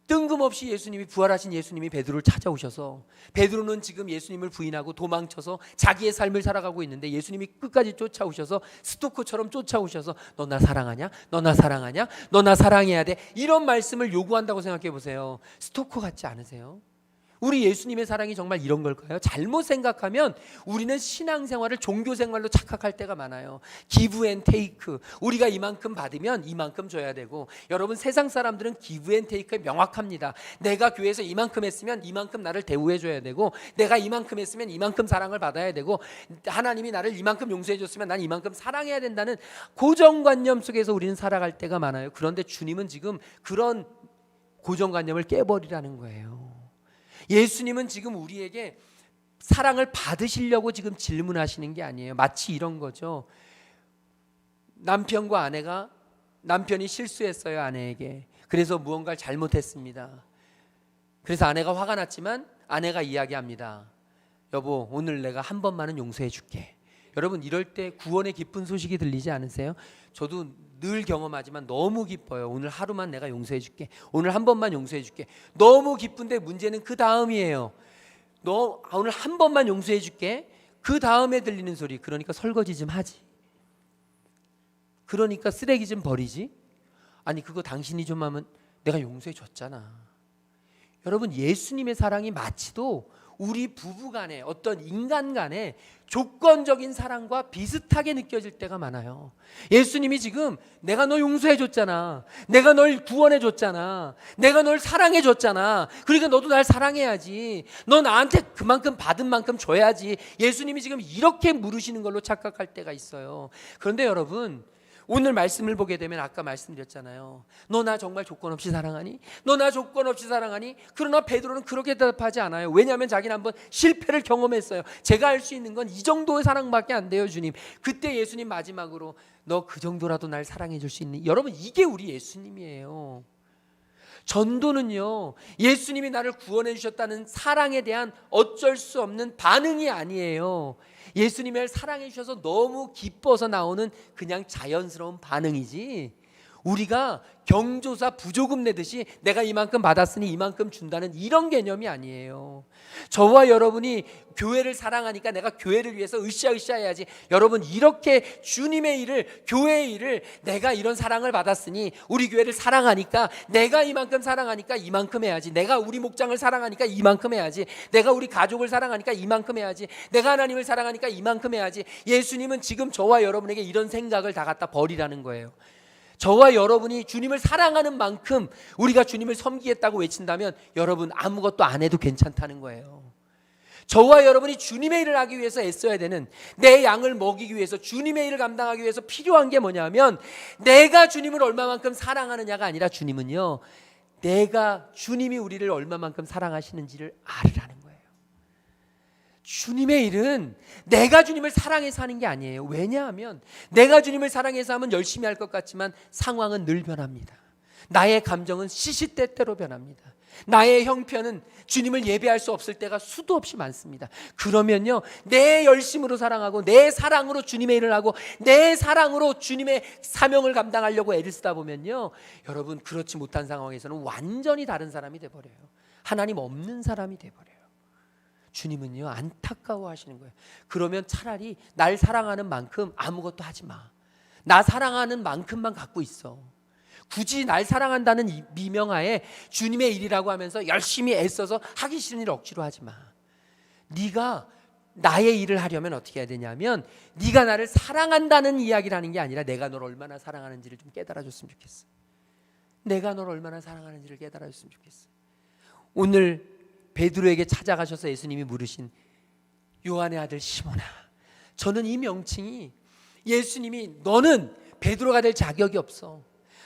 뜬금없이 예수님이, 부활하신 예수님이 베드로를 찾아오셔서, 베드로는 지금 예수님을 부인하고 도망쳐서 자기의 삶을 살아가고 있는데 예수님이 끝까지 쫓아오셔서 스토커처럼 쫓아오셔서 너 나 사랑하냐? 너 나 사랑하냐? 너 나 사랑해야 돼. 이런 말씀을 요구한다고 생각해 보세요. 스토커 같지 않으세요? 우리 예수님의 사랑이 정말 이런 걸까요? 잘못 생각하면 우리는 신앙생활을 종교생활로 착각할 때가 많아요. 기브 앤 테이크, 우리가 이만큼 받으면 이만큼 줘야 되고, 여러분, 세상 사람들은 기브 앤 테이크에 명확합니다. 내가 교회에서 이만큼 했으면 이만큼 나를 대우해 줘야 되고, 내가 이만큼 했으면 이만큼 사랑을 받아야 되고, 하나님이 나를 이만큼 용서해 줬으면 난 이만큼 사랑해야 된다는 고정관념 속에서 우리는 살아갈 때가 많아요. 그런데 주님은 지금 그런 고정관념을 깨버리라는 거예요. 예수님은 지금 우리에게 사랑을 받으시려고 지금 질문하시는 게 아니에요. 마치 이런 거죠. 남편과 아내가, 남편이 실수했어요, 아내에게. 그래서 무언가를 잘못했습니다. 그래서 아내가 화가 났지만 아내가 이야기합니다. 여보, 오늘 내가 한 번만은 용서해 줄게. 여러분, 이럴 때 구원의 기쁜 소식이 들리지 않으세요? 저도 늘 경험하지만 너무 기뻐요. 오늘 하루만 내가 용서해 줄게. 오늘 한 번만 용서해 줄게. 너무 기쁜데 문제는 그 다음이에요. 너 오늘 한 번만 용서해 줄게. 그 다음에 들리는 소리, 그러니까 설거지 좀 하지. 그러니까 쓰레기 좀 버리지. 아니, 그거 당신이 좀 하면 내가 용서해 줬잖아. 여러분, 예수님의 사랑이 마치도 우리 부부 간에, 어떤 인간 간에 조건적인 사랑과 비슷하게 느껴질 때가 많아요. 예수님이 지금 내가 너 용서해 줬잖아. 내가 널 구원해 줬잖아. 내가 널 사랑해 줬잖아. 그러니까 너도 날 사랑해야지. 너 나한테 그만큼 받은 만큼 줘야지. 예수님이 지금 이렇게 물으시는 걸로 착각할 때가 있어요. 그런데 여러분, 오늘 말씀을 보게 되면 아까 말씀드렸잖아요. 너 나 정말 조건 없이 사랑하니? 너 나 조건 없이 사랑하니? 그러나 베드로는 그렇게 대답하지 않아요. 왜냐하면 자기는 한번 실패를 경험했어요. 제가 할 수 있는 건 이 정도의 사랑밖에 안 돼요, 주님. 그때 예수님 마지막으로 너 그 정도라도 날 사랑해 줄 수 있니? 여러분, 이게 우리 예수님이에요. 전도는요, 예수님이 나를 구원해 주셨다는 사랑에 대한 어쩔 수 없는 반응이 아니에요. 예수님을 사랑해 주셔서 너무 기뻐서 나오는 그냥 자연스러운 반응이지, 우리가 경조사 부조금 내듯이 내가 이만큼 받았으니 이만큼 준다는 이런 개념이 아니에요. 저와 여러분이 교회를 사랑하니까 내가 교회를 위해서 으쌰으쌰 해야지. 여러분, 이렇게 주님의 일을, 교회의 일을, 내가 이런 사랑을 받았으니 우리 교회를 사랑하니까 내가 이만큼 사랑하니까 이만큼 해야지. 내가 우리 목장을 사랑하니까 이만큼 해야지. 내가 우리 가족을 사랑하니까 이만큼 해야지. 내가 하나님을 사랑하니까 이만큼 해야지. 예수님은 지금 저와 여러분에게 이런 생각을 다 갖다 버리라는 거예요. 저와 여러분이 주님을 사랑하는 만큼 우리가 주님을 섬기겠다고 외친다면 여러분, 아무것도 안 해도 괜찮다는 거예요. 저와 여러분이 주님의 일을 하기 위해서 애써야 되는, 내 양을 먹이기 위해서, 주님의 일을 감당하기 위해서 필요한 게 뭐냐면, 내가 주님을 얼마만큼 사랑하느냐가 아니라, 주님은요, 내가 주님이 우리를 얼마만큼 사랑하시는지를 알으라는 거예요. 주님의 일은 내가 주님을 사랑해서 하는 게 아니에요. 왜냐하면 내가 주님을 사랑해서 하면 열심히 할 것 같지만 상황은 늘 변합니다. 나의 감정은 시시때때로 변합니다. 나의 형편은 주님을 예배할 수 없을 때가 수도 없이 많습니다. 그러면요, 내 열심으로 사랑하고 내 사랑으로 주님의 일을 하고 내 사랑으로 주님의 사명을 감당하려고 애를 쓰다 보면요, 여러분, 그렇지 못한 상황에서는 완전히 다른 사람이 돼버려요. 하나님 없는 사람이 돼버려요. 주님은요, 안타까워 하시는 거예요. 그러면 차라리 날 사랑하는 만큼 아무것도 하지 마. 나 사랑하는 만큼만 갖고 있어. 굳이 날 사랑한다는 이 미명하에 주님의 일이라고 하면서 열심히 애써서 하기 싫은 일 억지로 하지 마. 네가 나의 일을 하려면 어떻게 해야 되냐면, 네가 나를 사랑한다는 이야기를 하는 게 아니라 내가 널 얼마나 사랑하는지를 좀 깨달아줬으면 좋겠어. 내가 널 얼마나 사랑하는지를 깨달아줬으면 좋겠어. 오늘 베드로에게 찾아가셔서 예수님이 물으신 요한의 아들 시몬아, 저는 이 명칭이, 예수님이 너는 베드로가 될 자격이 없어.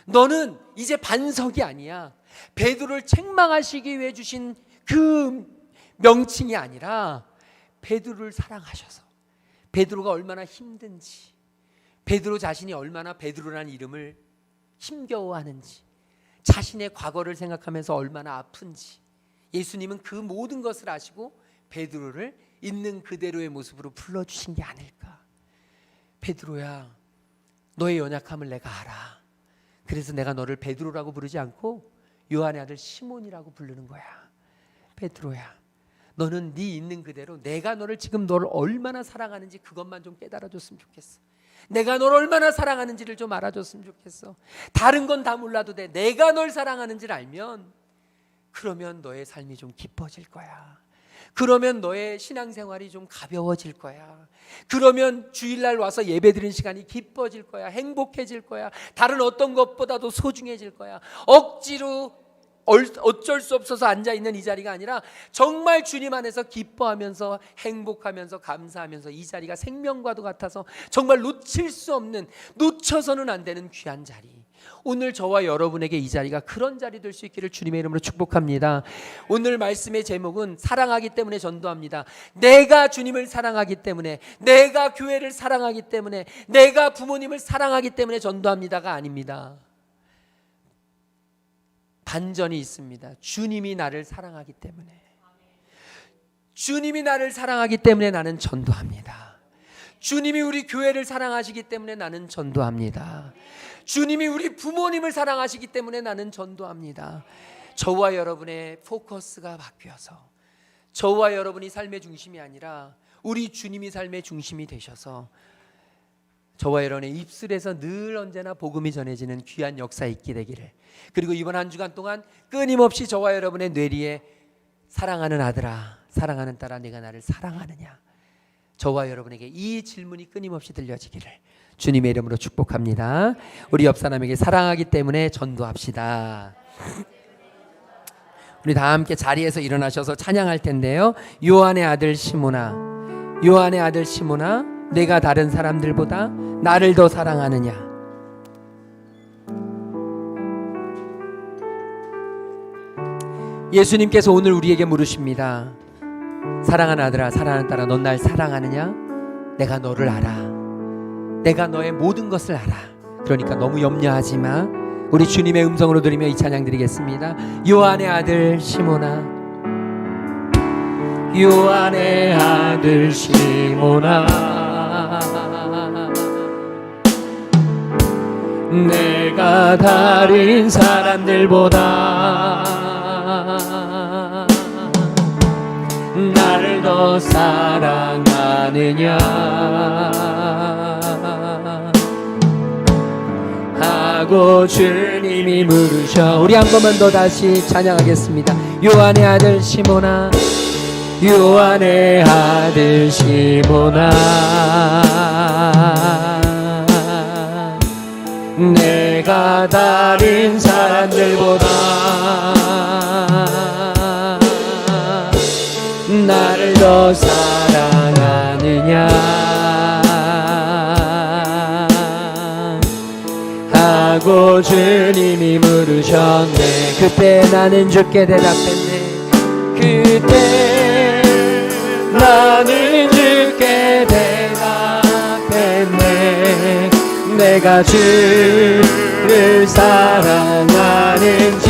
너는 이제 반석이 아니야. 베드로를 책망하시기 위해 주신 그 명칭이 아니라, 베드로를 사랑하셔서 베드로가 얼마나 힘든지, 베드로 자신이 얼마나 베드로라는 이름을 힘겨워하는지, 자신의 과거를 생각하면서 얼마나 아픈지, 예수님은 그 모든 것을 아시고 베드로를 있는 그대로의 모습으로 불러주신 게 아닐까. 베드로야, 너의 연약함을 내가 알아. 그래서 내가 너를 베드로라고 부르지 않고 요한의 아들 시몬이라고 부르는 거야. 베드로야, 너는 네 있는 그대로 내가 너를, 지금 너를 얼마나 사랑하는지 그것만 좀 깨달아줬으면 좋겠어. 내가 널 얼마나 사랑하는지를 좀 알아줬으면 좋겠어. 다른 건 다 몰라도 돼. 내가 널 사랑하는지를 알면, 그러면 너의 삶이 좀 기뻐질 거야. 그러면 너의 신앙생활이 좀 가벼워질 거야. 그러면 주일날 와서 예배드리는 시간이 기뻐질 거야. 행복해질 거야. 다른 어떤 것보다도 소중해질 거야. 억지로 어쩔 수 없어서 앉아있는 이 자리가 아니라 정말 주님 안에서 기뻐하면서 행복하면서 감사하면서 이 자리가 생명과도 같아서 정말 놓칠 수 없는, 놓쳐서는 안 되는 귀한 자리. 오늘 저와 여러분에게 이 자리가 그런 자리 될 수 있기를 주님의 이름으로 축복합니다. 오늘 말씀의 제목은 사랑하기 때문에 전도합니다. 내가 주님을 사랑하기 때문에, 내가 교회를 사랑하기 때문에, 내가 부모님을 사랑하기 때문에 전도합니다가 아닙니다. 반전이 있습니다. 주님이 나를 사랑하기 때문에, 주님이 나를 사랑하기 때문에 나는 전도합니다. 주님이 우리 교회를 사랑하시기 때문에 나는 전도합니다. 주님이 우리 부모님을 사랑하시기 때문에 나는 전도합니다. 저와 여러분의 포커스가 바뀌어서 저와 여러분이 삶의 중심이 아니라 우리 주님이 삶의 중심이 되셔서 저와 여러분의 입술에서 늘 언제나 복음이 전해지는 귀한 역사 있게 되기를, 그리고 이번 한 주간 동안 끊임없이 저와 여러분의 뇌리에 사랑하는 아들아, 사랑하는 딸아, 내가 나를 사랑하느냐, 저와 여러분에게 이 질문이 끊임없이 들려지기를 주님의 이름으로 축복합니다. 우리 옆 사람에게 사랑하기 때문에 전도합시다. 우리 다 함께 자리에서 일어나셔서 찬양할 텐데요. 요한의 아들 시몬아, 요한의 아들 시몬아, 내가 다른 사람들보다 나를 더 사랑하느냐. 예수님께서 오늘 우리에게 물으십니다. 사랑하는 아들아, 사랑하는 딸아, 넌 날 사랑하느냐? 내가 너를 알아. 내가 너의 모든 것을 알아. 그러니까 너무 염려하지 마. 우리 주님의 음성으로 드리며 이 찬양 드리겠습니다. 요한의 아들 시몬아, 요한의 아들 시몬아, 내가 다른 사람들보다 나를 더 사랑하느냐 하고 주님이 물으셔. 우리 한 번만 더 다시 찬양하겠습니다. 요한의 아들 시몬아, 요한의 아들 시몬아, 내가 다른 사람들보다 나를 더 사랑하느냐 하고 주님이 물으셨네. 그때 나는 주께 대답했네. 그때 나는 주께 대답했네. 내가 주를 사랑하는지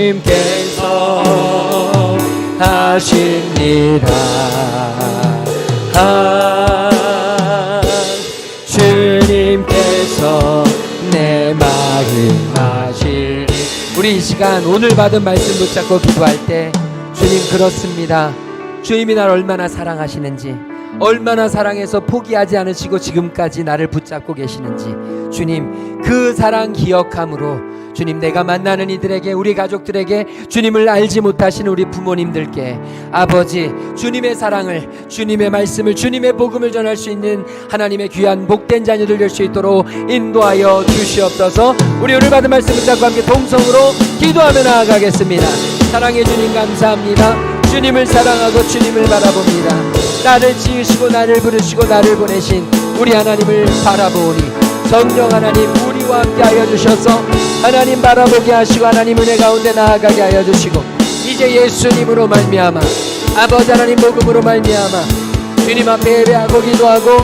주님께서 하십니다. 주님께서 내 마음 아시니. 우리 이 시간 오늘 받은 말씀 붙잡고 기도할 때, 주님 그렇습니다. 주님이 나를 얼마나 사랑하시는지, 얼마나 사랑해서 포기하지 않으시고 지금까지 나를 붙잡고 계시는지, 주님 그 사랑 기억함으로 주님 내가 만나는 이들에게, 우리 가족들에게, 주님을 알지 못하시는 우리 부모님들께 아버지 주님의 사랑을, 주님의 말씀을, 주님의 복음을 전할 수 있는 하나님의 귀한 복된 자녀들 될 수 있도록 인도하여 주시옵소서. 우리 오늘 받은 말씀 붙잡고 함께 동성으로 기도하며 나아가겠습니다. 사랑해 주님 감사합니다. 주님을 사랑하고 주님을 바라봅니다. 나를 지으시고 나를 부르시고 나를 보내신 우리 하나님을 바라보니 성령 하나님 우리와 함께 하여 주셔서 하나님 바라보게 하시고 하나님 은혜 가운데 나아가게 하여 주시고, 이제 예수님으로 말미암아, 아버지 하나님 복음으로 말미암아 주님 앞에 예배하고 기도하고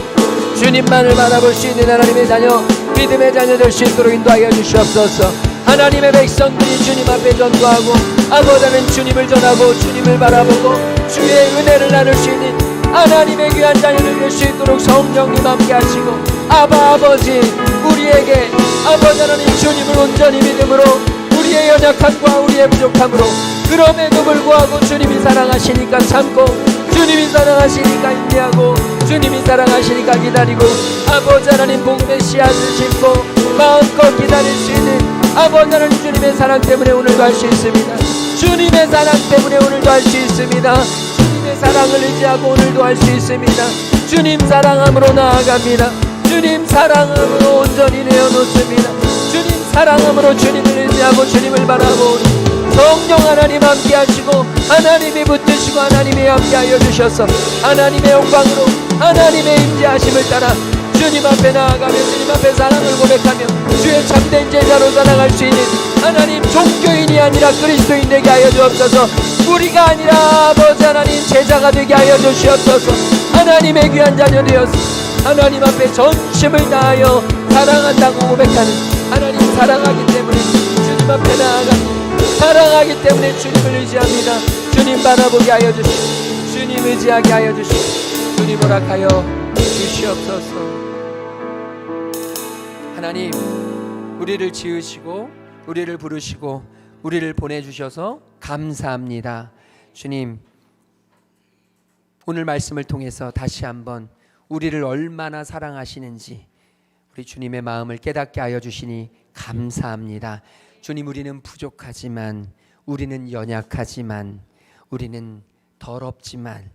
주님만을 바라볼 수 있는 하나님의 자녀, 믿음의 자녀 될 수 있도록 인도하여 주시옵소서. 하나님의 백성들이 주님 앞에 전도하고 아버지는 주님을 전하고 주님을 바라보고 주의 은혜를 나눌 수 있는 하나님의 귀한 자녀들 될 수 있도록 성령님 함께 하시고, 아버지 우리에게 아버지 하나님 주님을 온전히 믿음으로, 우리의 연약함과 우리의 부족함으로, 그럼에도 불구하고 주님이 사랑하시니까 참고, 주님이 사랑하시니까 인내하고, 주님이 사랑하시니까 기다리고, 아버지 하나님 복음의 씨앗을 심고 마음껏 기다릴 수 있는 아버지 하나님 주님의 사랑 때문에 오늘도 할 수 있습니다. 주님의 사랑 때문에 오늘도 할 수 있습니다. 주님의 사랑을 의지하고 오늘도 할 수 있습니다. 주님 사랑함으로 나아갑니다. 주님 사랑함으로 온전히 내어놓습니다. 주님 사랑함으로 주님을 의지하고 주님을 바라보니 성령 하나님 함께 하시고 하나님이 붙드시고 주시고 하나님의 함께하여 주셔서 하나님의 영광으로 하나님의 임재하심을 따라 주님 앞에 나아가며 주님 앞에 사랑을 고백하며 주의 참된 제자로 살아갈 수 있는 하나님 종교인이 아니라 그리스도인 되게 하여 주옵소서. 우리가 아니라 아버지 하나님 제자가 되게 하여 주시옵소서. 하나님의 귀한 자녀 되어서 하나님 앞에 전심을 다하여 사랑한다고 고백하는 하나님 사랑하기 때문에 주님 앞에 나아갑니다. 사랑하기 때문에 주님을 의지합니다. 주님 바라보게 하여 주시고 주님 의지하게 하여 주시고 주님 허락하여 주시옵소서. 하나님 우리를 지으시고 우리를 부르시고 우리를 보내주셔서 감사합니다. 주님 오늘 말씀을 통해서 다시 한번 우리를 얼마나 사랑하시는지 우리 주님의 마음을 깨닫게 하여 주시니 감사합니다. 주님 우리는 부족하지만 우리는 연약하지만 우리는 더럽지만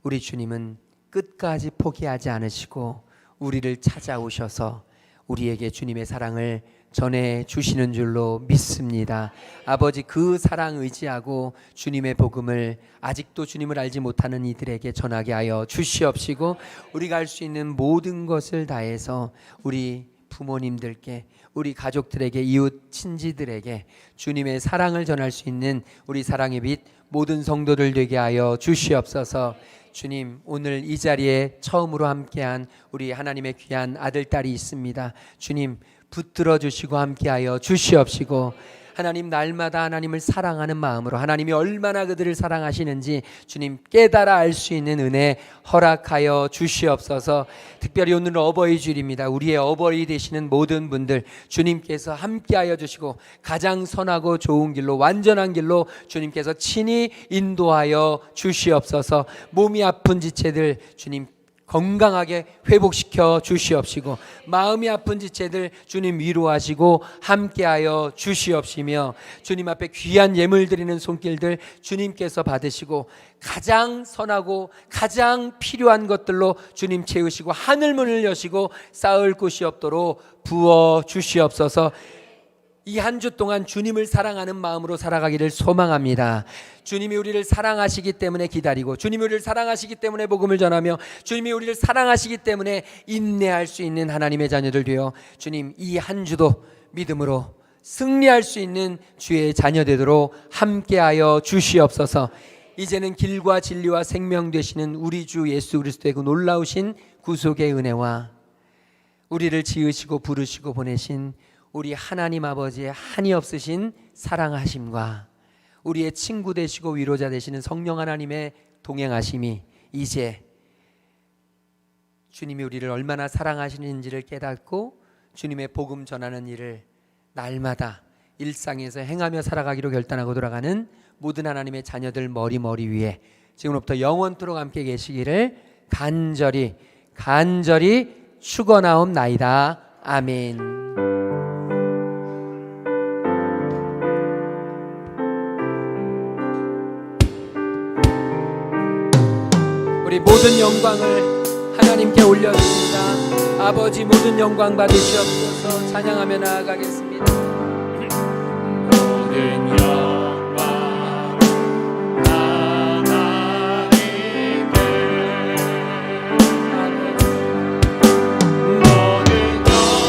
우리 주님은 끝까지 포기하지 않으시고 우리를 찾아오셔서 우리에게 주님의 사랑을 전해 주시는 줄로 믿습니다. 아버지 그 사랑 의지하고 주님의 복음을 아직도 주님을 알지 못하는 이들에게 전하게 하여 주시옵시고 우리가 할 수 있는 모든 것을 다해서 우리 부모님들께 우리 가족들에게 이웃 친지들에게 주님의 사랑을 전할 수 있는 우리 사랑의 빛 모든 성도들 되게 하여 주시옵소서. 주님 오늘 이 자리에 처음으로 함께한 우리 하나님의 귀한 아들 딸이 있습니다. 주님 붙들어 주시고 함께하여 주시옵시고 하나님 날마다 하나님을 사랑하는 마음으로 하나님이 얼마나 그들을 사랑하시는지 주님 깨달아 알 수 있는 은혜 허락하여 주시옵소서. 특별히 오늘 어버이 주일입니다. 우리의 어버이 되시는 모든 분들 주님께서 함께하여 주시고 가장 선하고 좋은 길로 완전한 길로 주님께서 친히 인도하여 주시옵소서. 몸이 아픈 지체들 주님 건강하게 회복시켜 주시옵시고 마음이 아픈 지체들 주님 위로하시고 함께하여 주시옵시며 주님 앞에 귀한 예물 드리는 손길들 주님께서 받으시고 가장 선하고 가장 필요한 것들로 주님 채우시고 하늘문을 여시고 쌓을 곳이 없도록 부어 주시옵소서. 이 한 주 동안 주님을 사랑하는 마음으로 살아가기를 소망합니다. 주님이 우리를 사랑하시기 때문에 기다리고 주님이 우리를 사랑하시기 때문에 복음을 전하며 주님이 우리를 사랑하시기 때문에 인내할 수 있는 하나님의 자녀들 되어 주님 이 한 주도 믿음으로 승리할 수 있는 주의 자녀 되도록 함께하여 주시옵소서. 이제는 길과 진리와 생명 되시는 우리 주 예수 그리스도의 그 놀라우신 구속의 은혜와 우리를 지으시고 부르시고 보내신 우리 하나님 아버지의 한이 없으신 사랑하심과 우리의 친구 되시고 위로자 되시는 성령 하나님의 동행하심이 이제 주님이 우리를 얼마나 사랑하시는지를 깨닫고 주님의 복음 전하는 일을 날마다 일상에서 행하며 살아가기로 결단하고 돌아가는 모든 하나님의 자녀들 머리 위에 지금부터 영원토록 함께 계시기를 간절히 축원하옵나이다. 아멘. 우리 모든 영광을 하나님께 올려드립니다. 아버지 모든 영광 받으시옵소서. 찬양하며 나아가겠습니다. 모든 영광 하나님께 모든 영광을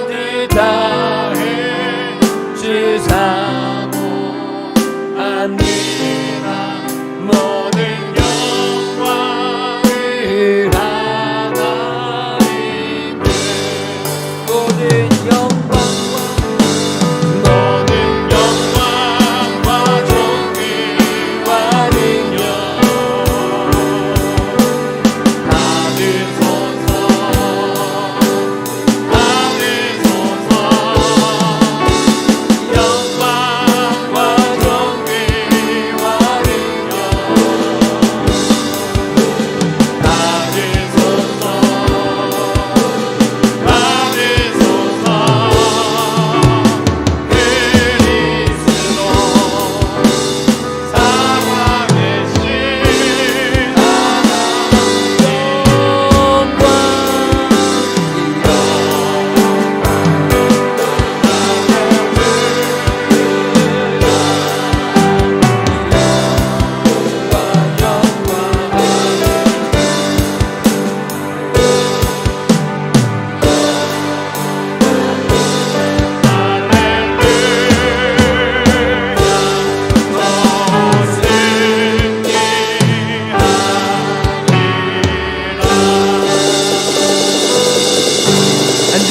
하나님께 다해 주사모 아멘.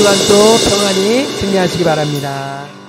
주간도 평안히 승리하시기 바랍니다.